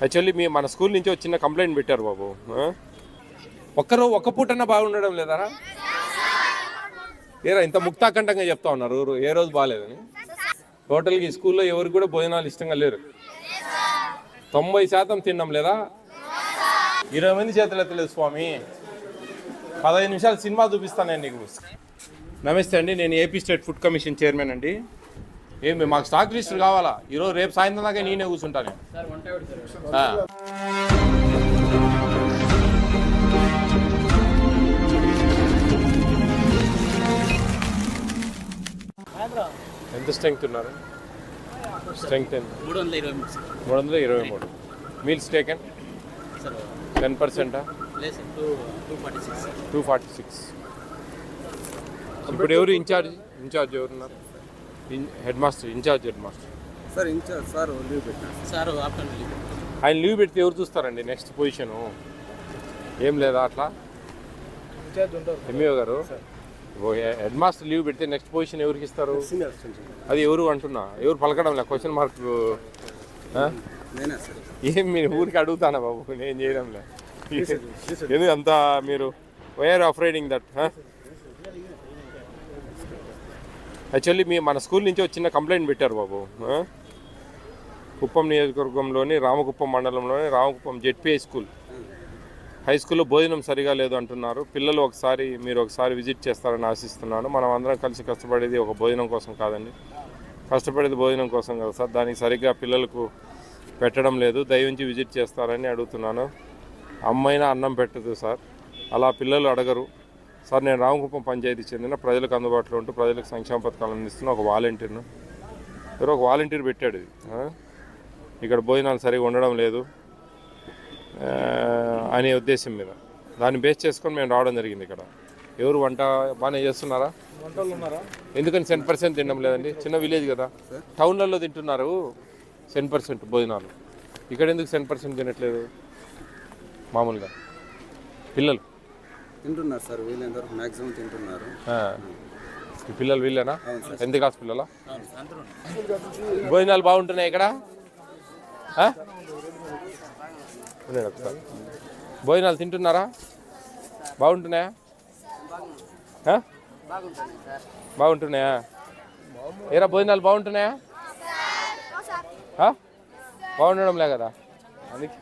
Actually మన school నుంచి ఒక చిన్న కంప్లైంట్ పెట్టారు బాబు. ఒక్క పూటన్నా బాగుండడం లేదారా? ఏరా ఇంత ముక్తాకంఠంగా చెప్తా ఉన్నారు ఏ రోజు బాగాలేదని. టోటల్గా ఈ స్కూల్లో ఎవరికి కూడా భోజనాలు ఇష్టంగా లేరు. 90% తినడం లేదా? 20 మంది చేతులు ఎత్తలేదు స్వామి. 15 నిమిషాలు సినిమా చూపిస్తాను నీకు. నమస్తే అండి, నేను AP state food commission chairman అండి. ఏమి మాకు స్టాక్ లిస్టులు కావాలా? ఈరోజు రేపు సాయంత్రం దాకా నేనే కూర్చుంటాను. ఎంత స్ట్రెంగ్త్ ఉన్నారు? స్ట్రెంగ్త్ ఎంత? 323. Meals taken 10%? 246. ఇప్పుడు ఎవరు ఇన్ఛార్జ్ ఎవరున్నారు? Head master, head master sir. Sir leave పెట్టారు సార్. ఆయన లీవ్ పెడితే ఎవరు చూస్తారండి నెక్స్ట్ పొజిషను? ఏం లేదా అట్లా? ఎంఈఓ గారు, హెడ్ మాస్టర్ లీవ్ పెడితే నెక్స్ట్ పొజిషన్ ఎవరికి ఇస్తారు? అది ఎవరు అంటున్నా, ఎవరు పలకడం లే. క్వశ్చన్ మార్క్ ఏం మీరు ఊరికి అడుగుతానా బాబు, నేను చేయడం లే. ఎందుకు అంతా మీరు వైఆర్ అఫ్రైడింగ్ దట్? యాక్చువల్లీ మన స్కూల్ నుంచి ఒక చిన్న కంప్లైంట్ పెట్టారు బాబు. కుప్పం నియోజకవర్గంలోని రామకుప్పం మండలంలోని రామకుప్పం జెడ్పీఐ స్కూల్, హై స్కూల్లో భోజనం సరిగా లేదు అంటున్నారు. పిల్లలు మీరు ఒకసారి విజిట్ చేస్తారని ఆశిస్తున్నాను. మనం అందరం కలిసి కష్టపడేది ఒక భోజనం కోసం కాదండి, కష్టపడేది భోజనం కోసం కదా సార్. దానికి సరిగ్గా పిల్లలకు పెట్టడం లేదు. దయవుంచి విజిట్ చేస్తారని అడుగుతున్నాను. అమ్మైనా అన్నం పెట్టదు సార్, అలా పిల్లలు అడగరు సార్. నేను రామకుప్పం పంచాయతీ చెందిన ప్రజలకు అందుబాటులో ఉంటూ ప్రజలకు సంక్షేమ పథకాలు అందిస్తున్న ఒక వాలంటీర్ను. ఎవరో ఒక వాలంటీర్ పెట్టాడు ఇది. ఇక్కడ భోజనాలు సరిగా ఉండడం లేదు అనే ఉద్దేశం మీద దాన్ని బేస్ చేసుకొని మేము రావడం జరిగింది. ఇక్కడ ఎవరు వంట బాగానే చేస్తున్నారా? ఎందుకని 10% తినడం లేదండి? చిన్న విలేజ్ కదా, టౌన్లలో తింటున్నారు 10% భోజనాలు. ఇక్కడ ఎందుకు 10% తినట్లేదు? మామూలుగా పిల్లలు తింటున్నారు సార్, వీళ్ళందరూ మ్యాక్సిమం తింటున్నారు. ఈ పిల్లలు వీళ్ళేనా? ఎంత కాదు పిల్లల భోజనాలు బాగుంటున్నాయి ఇక్కడ? భోజనాలు తింటున్నారా? బాగుంటున్నాయా? బాగుంటున్నాయా? ఏరా భోజనాలు బాగుంటున్నాయా? బాగుండడం లే కదా. అందుకే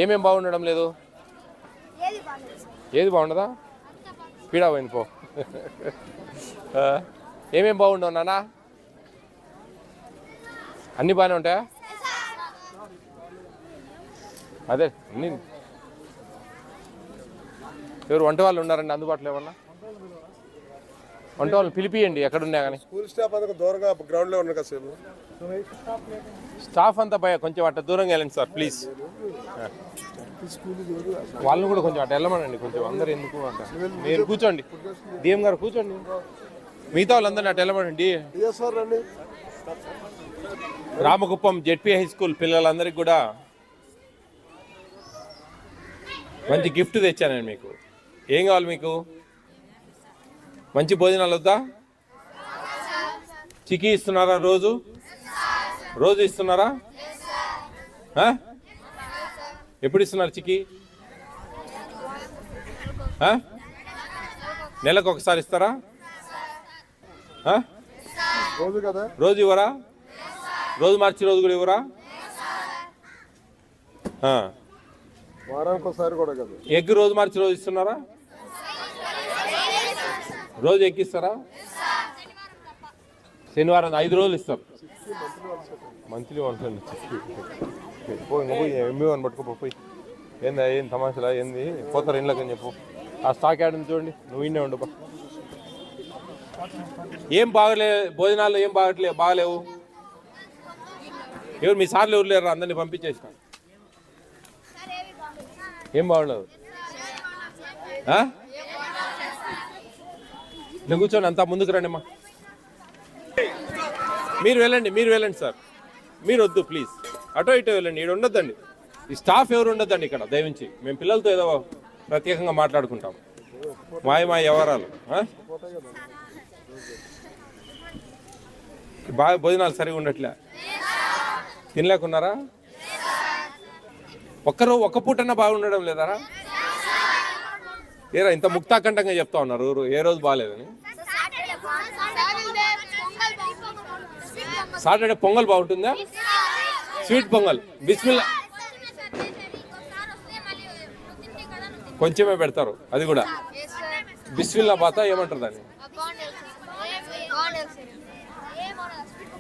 ఏమేం బాగుండడం లేదు? ఏది బాగుండదా? పీడా పోయింది పో. ఏమేం బాగుండవు నాన్న? అన్నీ బాగానే ఉంటాయా? అదే అన్నీ. ఎవరు వంట వాళ్ళు ఉన్నారండి అందుబాటులో? ఏమన్నా వంట వాళ్ళని పిలిపియండి ఎక్కడున్నా కానీ. స్కూల్ స్టాఫ్ అంతా దూరంగా గ్రౌండ్లో ఉన్నారు కదా సార్. స్టాఫ్ అంతా భయ కొంచెం అట్ట దూరంగా వెళ్ళండి సార్ ప్లీజ్. వాళ్ళని కూడా కొంచెం అటు వెళ్ళమనండి కొంచెం. అందరు ఎందుకు అంట, మీరు కూర్చోండి. డిఎం గారు కూర్చోండి, మిగతా వాళ్ళందరినీ అటు వెళ్ళమనండి. రామకుప్పం జెడ్పీ హై స్కూల్ పిల్లలందరికీ కూడా మంచి గిఫ్ట్ తెచ్చానండి మీకు. ఏం కావాలి మీకు? మంచి భోజనాలు వద్దా? చికీ ఇస్తున్నారా? రోజు ఇస్తున్నారా? ఎప్పుడు ఇస్తున్నారు చికీ? నెలకు ఒకసారి ఇస్తారా? రోజు ఇవ్వరా? రోజు మార్చి రోజు కూడా ఇవ్వరా? వారానికి ఒకసారి కూడా కదా. ఎగ్ రోజు మార్చి రోజు ఇస్తున్నారా? రోజు ఎక్కిస్తారా? శనివారం 5 రోజులు ఇస్తారు. మంత్లీ వంటండి. ఎంబీ అని పట్టుకోపోయి ఏందా ఏం తమాషలా ఏంది? పోతారు ఇంట్లోకి అని చెప్పు. ఆ స్టాక్ యాడ్ చూడండి, నువ్వు ఇన్నే ఉండు. ఏం భోజనాలు ఏం బాగలేవు. ఎవరు మీ సార్లు ఎవరు లేరు? అందరినీ పంపించేసిన. ఏం బాగుండదు? నేను కూర్చోండి, అంతా ముందుకు రండి అమ్మా. మీరు వెళ్ళండి సార్. మీరు వద్దు ప్లీజ్, అటో ఇటో వెళ్ళండి. ఇక్కడ ఉండొద్దండి, ఈ స్టాఫ్ ఎవరు ఉండొద్దండి ఇక్కడ దయవించి. మేము పిల్లలతో ఏదో ప్రత్యేకంగా మాట్లాడుకుంటాం. మా వ్యవహారాలు. బాగా భోజనాలు సరిగా ఉండట్లే? తినలేకున్నారా? ఒక్క పూటన్నా బాగుండడం లేదారా? ఏరా ఇంత ముక్తాకంఠంగా చెప్తా ఉన్నారు ఏ రోజు బాగాలేదని. సాటర్డే పొంగల్ బాగుంటుందా? స్వీట్ పొంగల్ బిస్మిల్లా కొంచెమే పెడతారు, అది కూడా బిస్మిల్లా బాత ఏమంటారు దాన్ని?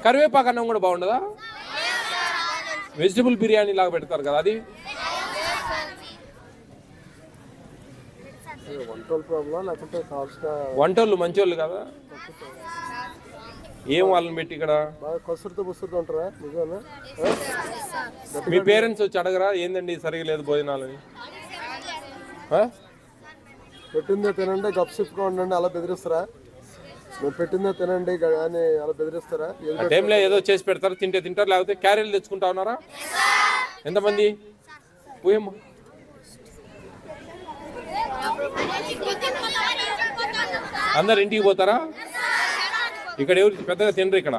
కరివేపాకు అన్నం కూడా బాగుండదా? వెజిటబుల్ బిర్యానీ లాగా పెడతారు కదా అది. వంటోళ్ళు మంచోళ్ళు కదా, ఏం వాళ్ళని పెట్టి ఇక్కడ మీ పేరెంట్స్ వచ్చి అడగరా ఏందండి సరిగా లేదు భోజనాలని? పెట్టిందే తినండి గప్సిప్గా ఉండండి అలా బెదిరిస్తారా? మేము పెట్టిందే తినండి అని అలా బెదిరిస్తారా? ఆ టైంలో ఏదో చేసి పెడతారు, తింటే తింటారు, లేకపోతే క్యారీలు తెచ్చుకుంటా ఉన్నారా? ఎంతమంది? పోయేమ్మా అందరు ఇంటికి పోతారా? ఇక్కడ ఎవరు పెద్దగా తినరు ఇక్కడ.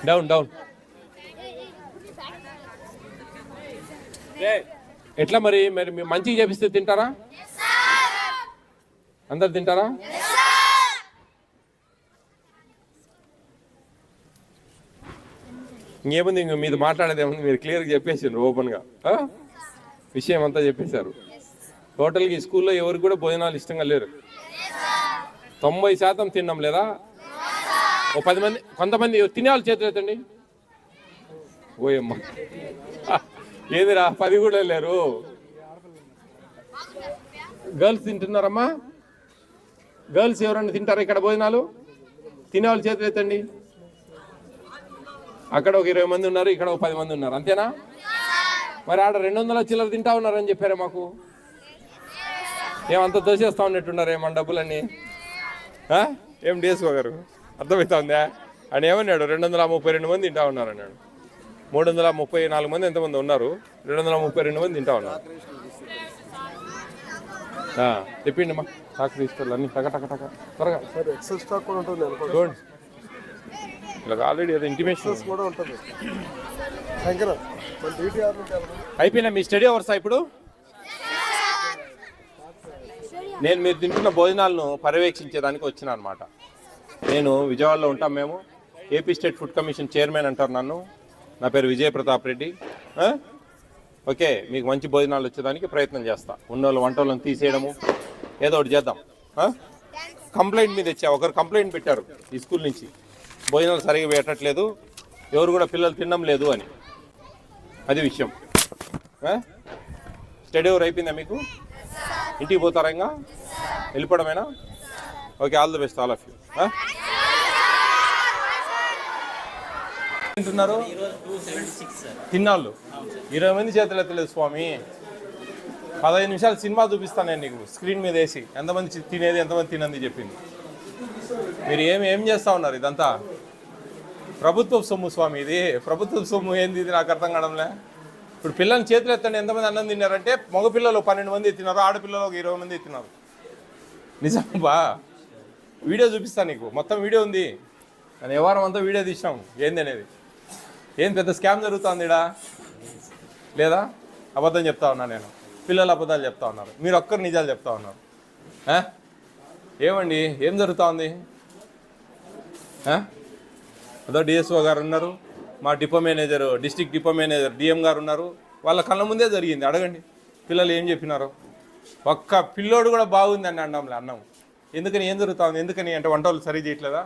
Down down. ఎట్లా మరి మరి మంచిగా చేపిస్తే తింటారా? అందరు తింటారా? ఇంకేముంది, ఇంక మీద మాట్లాడేది ఏముంది, మీరు క్లియర్గా చెప్పేసారు ఓపెన్గా విషయం అంతా చెప్పేశారు. టోటల్గా ఈ స్కూల్లో ఎవరికి కూడా భోజనాలు ఇష్టంగా లేరు. 90% తిన్నాం లేదా? ఓ 10 మంది కొంతమంది తినే వాళ్ళు చేతులు ఎత్తండి. ఓయమ్మ ఏదిరా 10 కూడా లేరు. గర్ల్స్ తింటున్నారమ్మా? గర్ల్స్ ఎవరన్నా తింటారా ఇక్కడ భోజనాలు? తినేవాళ్ళు చేతులు ఎత్తండి. అక్కడ ఒక 20 మంది ఉన్నారు, ఇక్కడ ఒక 10 మంది ఉన్నారు, అంతేనా? మరి ఆడ 200 చిల్లర తింటా ఉన్నారని చెప్పారే మాకు. ఏమంతా దోసేస్తా ఉన్నట్టున్నారు మన డబ్బులన్నీ. ఏం డేసుకో గారు అర్థమవుతా ఉందా? ఆయన ఏమన్నాడు? 232 మంది తింటా ఉన్నారు అన్నాడు. 334 మంది ఎంతమంది ఉన్నారు? 232 మంది తింటా ఉన్నారు. చెప్పిండి అమ్మా స్టాక్ తీసుకోవాలి అన్ని టక టక టక త్వరగా. చూడండి ఇలా ఆల్రెడీ అది ఇంటిమేషన్ కూడా ఉంటుంది. అయిపోయినా మీ స్టడీ అవర్స్ ఇప్పుడు? నేను మీరు తింటున్న భోజనాలను పర్యవేక్షించేదానికి వచ్చిన అనమాట. నేను విజయవాడలో ఉంటాం మేము. AP state food commission chairman అంటారు నన్ను. నా పేరు విజయ ప్రతాప్ రెడ్డి. ఓకే, మీకు మంచి భోజనాలు వచ్చేదానికి ప్రయత్నం చేస్తా. ఉన్నోళ్ళు వంటలను తీసేయడము ఏదో ఒకటి చేద్దాం. కంప్లైంట్ మీద వచ్చా, ఒకరు కంప్లైంట్ పెట్టారు ఈ స్కూల్ నుంచి, భోజనాలు సరిగా పెట్టట్లేదు, ఎవరు కూడా పిల్లలు తినడం లేదు అని. అది విషయం. స్టడీ అవర్ అయిపోయిందా మీకు? ఇంటికి పోతారా? ఇంకా వెళ్ళిపోవడమేనా? Okay, all the best all of you. తింటున్నారు తిన్నాళ్ళు 20 మంది చేతులు ఎత్తలేదు స్వామి. 15 నిమిషాలు సినిమా చూపిస్తాను నేను నీకు స్క్రీన్ మీద వేసి, ఎంతమంది తినేది ఎంతమంది తినంది చెప్పింది. మీరు ఏం చేస్తూ ఉన్నారు? ఇదంతా ప్రభుత్వ సొమ్ము స్వామి, ఇది ప్రభుత్వ సొమ్ము. ఏంది ఇది నాకు అర్థం కావడంలే. ఇప్పుడు పిల్లల్ని చేతులు ఎత్తండి ఎంతమంది అన్నం తిన్నారంటే, మగపిల్లలు 12 మంది తిన్నారు, ఆడపిల్లలు ఒక 20 మంది తిన్నారు. నిజం బా, వీడియో చూపిస్తాను నీకు, మొత్తం వీడియో ఉంది. నేను ఏ వారం అంతా వీడియో తీసినాం ఏంది అనేది. ఏం పెద్ద స్కామ్ జరుగుతుంది ఇడా లేదా? అబద్ధం చెప్తా ఉన్నా నేను, పిల్లలు అబద్ధాలు చెప్తా ఉన్నారు, మీరు ఒక్కరు నిజాలు చెప్తా ఉన్నారు. ఏమండి ఏం జరుగుతూ ఉంది? అదో డిఎస్ఓ గారు ఉన్నారు, మా depot manager, district depot manager DM గారు ఉన్నారు. వాళ్ళ కళ్ళ ముందే జరిగింది. అడగండి పిల్లలు ఏం చెప్పినారో. ఒక్క పిల్లోడు కూడా బాగుంది అని అన్నాంలే అన్నం. ఎందుకని? ఏం జరుగుతుంది? ఎందుకని అంటే వంట వాళ్ళు సరి చేయట్లేదా?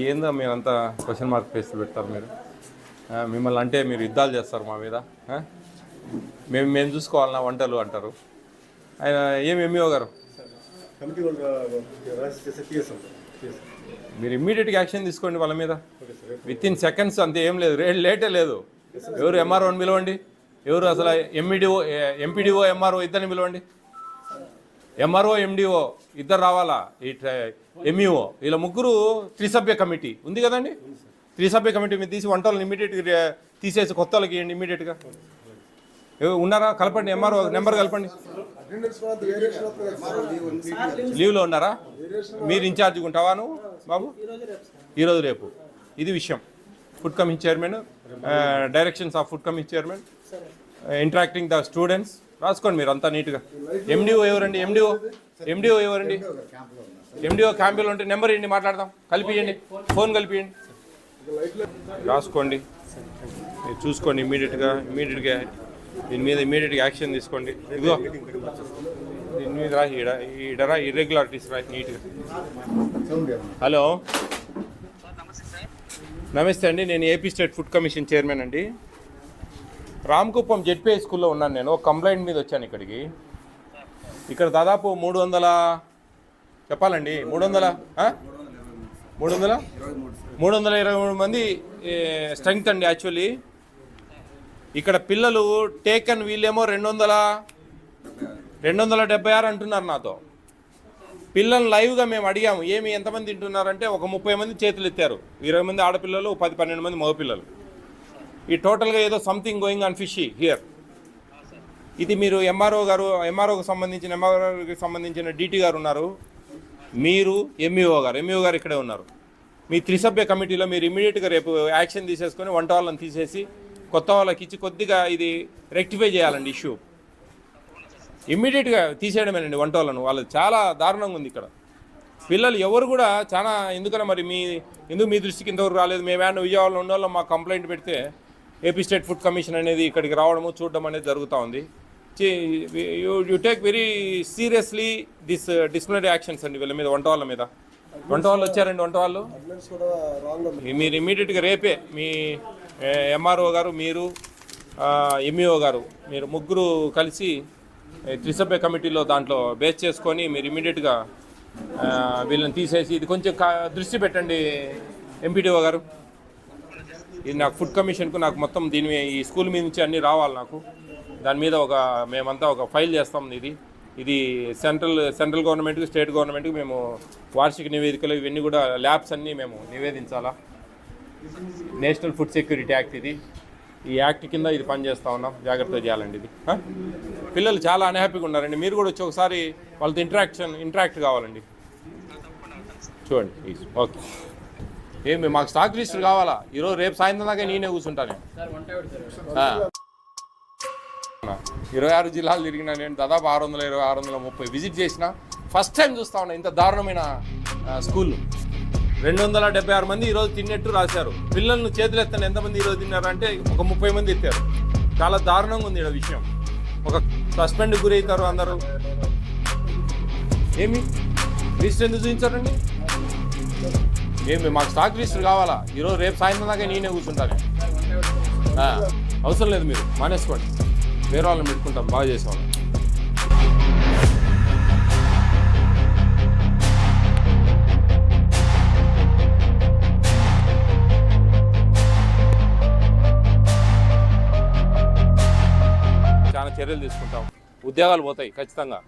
ఏందో మీరంతా క్వశ్చన్ మార్క్ ఫేస్ పెడతారు మీరు. మిమ్మల్ని అంటే మీరు యుద్ధాలు చేస్తారు మా మీద. మేము చూసుకోవాలన్నా వంటలు అంటారు. ఆయన ఏమి ఎంఈఓ గారు మీరు ఇమ్మీడియట్గా యాక్షన్ తీసుకోండి వాళ్ళ మీద. విత్ ఇన్ సెకండ్స్ అంతే, ఏం లేదు, లేటే లేదు. ఎవరు ఎంఆర్ఓని పిలవండి, ఎవరు అసలు ఎంపీడీఓ ఎంఆర్ఓ ఇద్దరిని పిలవండి. ఎంఆర్ఓ ఎండిఓ ఇద్దరు రావాలా, ఈ ఎంఈఓ వీళ్ళ ముగ్గురు త్రిసభ్య కమిటీ ఉంది కదండి. త్రిసభ్య కమిటీ మీద తీసి వంటలను ఇమ్మీడియట్గా తీసేసి కొత్త వాళ్ళకి ఇవ్వండి ఇమ్మీడియట్గా. ఉన్నారా? కలపండి, ఎంఆర్ఓ నెంబర్ కలపండి. లీవ్లో ఉన్నారా? మీరు ఇన్ఛార్జ్గా ఉంటావా నువ్వు బాబు? ఈరోజు రేపు ఇది విషయం. Food commission chairman, directions of food commission chairman, interacting the students. రాసుకోండి మీరు అంతా నీట్గా. ఎండిఓ ఎవరండి? ఎండిఓ ఎవరండి? ఎండిఓ క్యాంపులో ఉంటే నెంబర్ ఇవ్వండి, మాట్లాడదాం. కలిపియండి, ఫోన్ కలిపియండి, రాసుకోండి. మీరు చూసుకోండి ఇమీడియట్గా దీని మీద ఇమీడియట్గా యాక్షన్ తీసుకోండి. ఇదిగో దీని మీద రా, ఈడరా ఇర్రెగ్యులారిటీస్ రా నీట్గా. హలో, నమస్తే అండి, నేను AP state food commission chairman అండి. రామకుప్పం జెడ్పీఐ స్కూల్లో ఉన్నాను నేను. ఒక కంప్లైంట్ మీద వచ్చాను ఇక్కడికి. ఇక్కడ దాదాపు 300 చెప్పాలండి 323 మంది స్ట్రెంగ్త్ అండి యాక్చువల్లీ. ఇక్కడ పిల్లలు టేకన్ వీళ్ళేమో 276 అంటున్నారు నాతో. పిల్లలు లైవ్గా మేము అడిగాము ఏమి ఎంతమంది తింటున్నారంటే ఒక 30 మంది చేతులు ఎత్తారు. 20 మంది ఆడపిల్లలు, 10-12 మంది మగపిల్లలు. ఈ టోటల్గా ఏదో something going on fishy here. ఇది మీరు ఎంఆర్ఓకి సంబంధించిన డీటీ గారు ఉన్నారు, మీరు ఎంఈఓ గారు ఇక్కడే ఉన్నారు. మీ త్రిసభ్య కమిటీలో మీరు ఇమీడియట్గా రేపు యాక్షన్ తీసేసుకొని వంట వాళ్ళని తీసేసి కొత్త వాళ్ళకి ఇచ్చి కొద్దిగా ఇది రెక్టిఫై చేయాలండి ఇష్యూ. ఇమ్మీడియట్గా తీసేయడమేనండి వంట వాళ్ళను. వాళ్ళు చాలా దారుణంగా ఉంది ఇక్కడ. పిల్లలు ఎవరు కూడా చాలా ఎందుకన్నా మరి ఎందుకు మీ దృష్టికి ఇంతవరకు రాలేదు? మేమేమన్నా విజయవాడలో ఉన్న వాళ్ళు మాకు కంప్లైంట్ పెడితే ఏపీ స్టేట్ ఫుడ్ కమిషన్ అనేది ఇక్కడికి రావడము చూడడం అనేది జరుగుతూ ఉంది. You take very seriously this disciplinary actions అండి వీళ్ళ మీద, వంట వాళ్ళు వచ్చారండి. వంట వాళ్ళు మీరు ఇమ్మీడియట్గా రేపే మీ ఎంఆర్ఓ గారు, మీరు ఎంఈఓ గారు, మీరు ముగ్గురు కలిసి త్రిసభ్య కమిటీలో దాంట్లో బేస్ చేసుకొని మీరు ఇమ్మీడియట్గా వీళ్ళని తీసేసి ఇది కొంచెం దృష్టి పెట్టండి ఎంపీడీఓ గారు. ఇది నాకు ఫుడ్ కమిషన్కు నాకు మొత్తం ఈ స్కూల్ మీద నుంచి అన్నీ రావాలి నాకు. దాని మీద మేమంతా ఒక ఫైల్ చేస్తాం. ఇది సెంట్రల్ గవర్నమెంట్కి, స్టేట్ గవర్నమెంట్కి మేము వార్షిక నివేదికలు ఇవన్నీ కూడా ల్యాబ్స్ అన్నీ మేము నివేదించాలా. నేషనల్ ఫుడ్ సెక్యూరిటీ యాక్ట్ ఇది. ఈ యాక్ట్ కింద ఇది పనిచేస్తూ ఉన్నాం. జాగ్రత్తగా చేయాలండి ఇది. పిల్లలు చాలా అన్హ్యాపీగా ఉన్నారండి. మీరు కూడా వచ్చి ఒకసారి వాళ్ళతో ఇంటరాక్ట్ కావాలండి. చూడండి ఓకే. ఏమి మాకు స్టాక్ లిస్టులు కావాలా? ఈరోజు రేపు సాయంత్రం దాకా నేనే కూర్చుంటాను. 26 జిల్లాలు తిరిగినా నేను. దాదాపు 630 విజిట్ చేసిన. ఫస్ట్ టైం చూస్తా ఉన్నా ఇంత దారుణమైన స్కూల్. 276 మంది ఈరోజు తిన్నట్టు రాశారు. పిల్లలను చేతులు ఎత్తాను ఎంతమంది ఈరోజు తిన్నారంటే ఒక 30 మంది ఎత్తారు. చాలా దారుణంగా ఉంది ఈ విషయం. ఒక సస్పెండ్కి గురవుతారు అందరూ. ఏమి లిస్ట్ ఎందుకు చూపించారండి? ఏమి మాకు స్టాక్ లిస్టులు కావాలా? ఈరోజు రేపు సాయంత్రం దాకా నేనే కూర్చుంటాను. అవసరం లేదు, మీరు మానేసుకోండి. వేరే వాళ్ళని పెట్టుకుంటాం, బాగా చేసేవాళ్ళం. చాలా చర్యలు తీసుకుంటాం. ఉద్యోగాలు పోతాయి ఖచ్చితంగా.